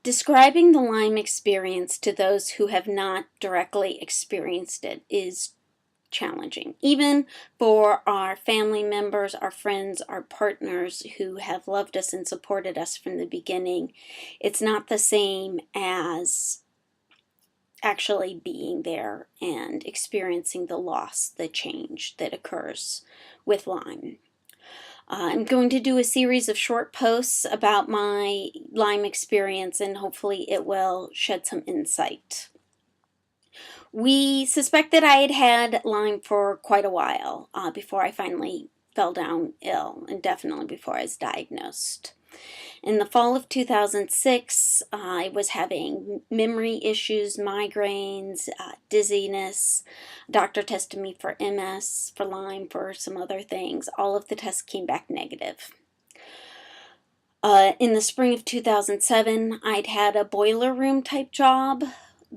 Describing the Lyme experience to those who have not directly experienced it is challenging, even for our family members, our friends, our partners who have loved us and supported us from the beginning. It's not the same as actually being there and experiencing the loss, the change that occurs with Lyme. I'm going to do a series of short posts about my Lyme experience, and hopefully it will shed some insight. We suspected I had had Lyme for quite a while before I finally fell down ill, and definitely before I was diagnosed. In the fall of 2006, I was having memory issues, migraines, dizziness. Doctor tested me for MS, for Lyme, for some other things. All of the tests came back negative. In the spring of 2007, I'd had a boiler room type job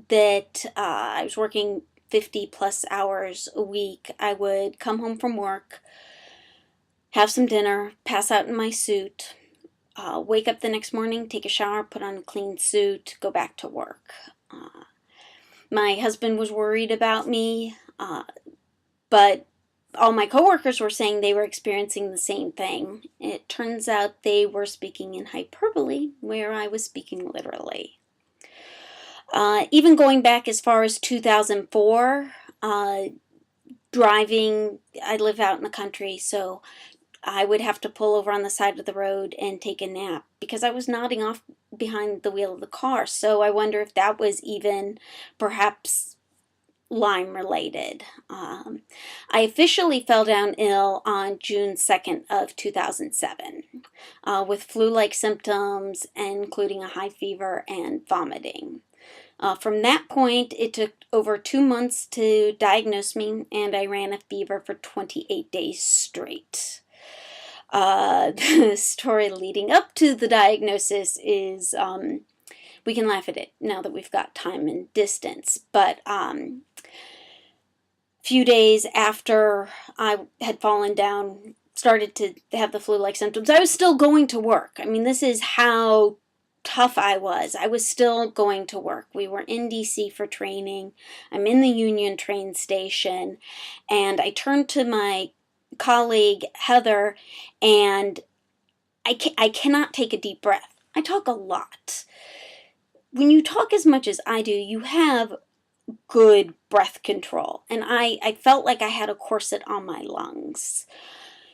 that I was working 50 plus hours a week. I would come home from work, have some dinner, pass out in my suit, wake up the next morning, take a shower, put on a clean suit, go back to work. My husband was worried about me, but all my coworkers were saying they were experiencing the same thing. It turns out they were speaking in hyperbole, where I was speaking literally. Even going back as far as 2004, driving, I live out in the country, so I would have to pull over on the side of the road and take a nap because I was nodding off behind the wheel of the car. So I wonder if that was even perhaps Lyme related. I officially fell down ill on June 2nd of 2007 with flu-like symptoms, including a high fever and vomiting. From that point, it took over 2 months to diagnose me, and I ran a fever for 28 days straight. The story leading up to the diagnosis is, we can laugh at it now that we've got time and distance, but a few days after I had fallen down, started to have the flu-like symptoms, I was still going to work. I mean, this is how tough I was. I was still going to work. We were in DC for training. I'm in the Union train station, and I turned to my colleague Heather, and I cannot take a deep breath. I talk a lot. When you talk as much as I do, you have good breath control, and I felt like I had a corset on my lungs.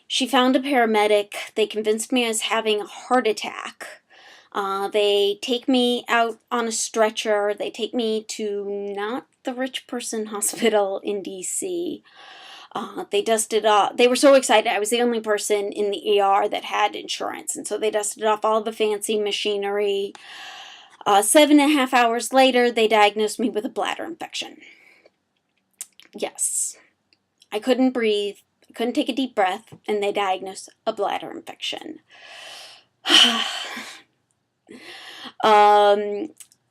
She found a paramedic. They convinced me I was having a heart attack. They take me out on a stretcher. They take me to not the rich person hospital in DC. They dusted off. They were so excited. I was the only person in the ER that had insurance, and so they dusted off all the fancy machinery. 7.5 hours later, they diagnosed me with a bladder infection. Yes, I couldn't breathe. I couldn't take a deep breath, and they diagnosed a bladder infection.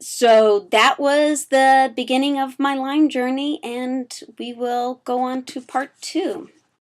So that was the beginning of my Lyme journey, and we will go on to part 2.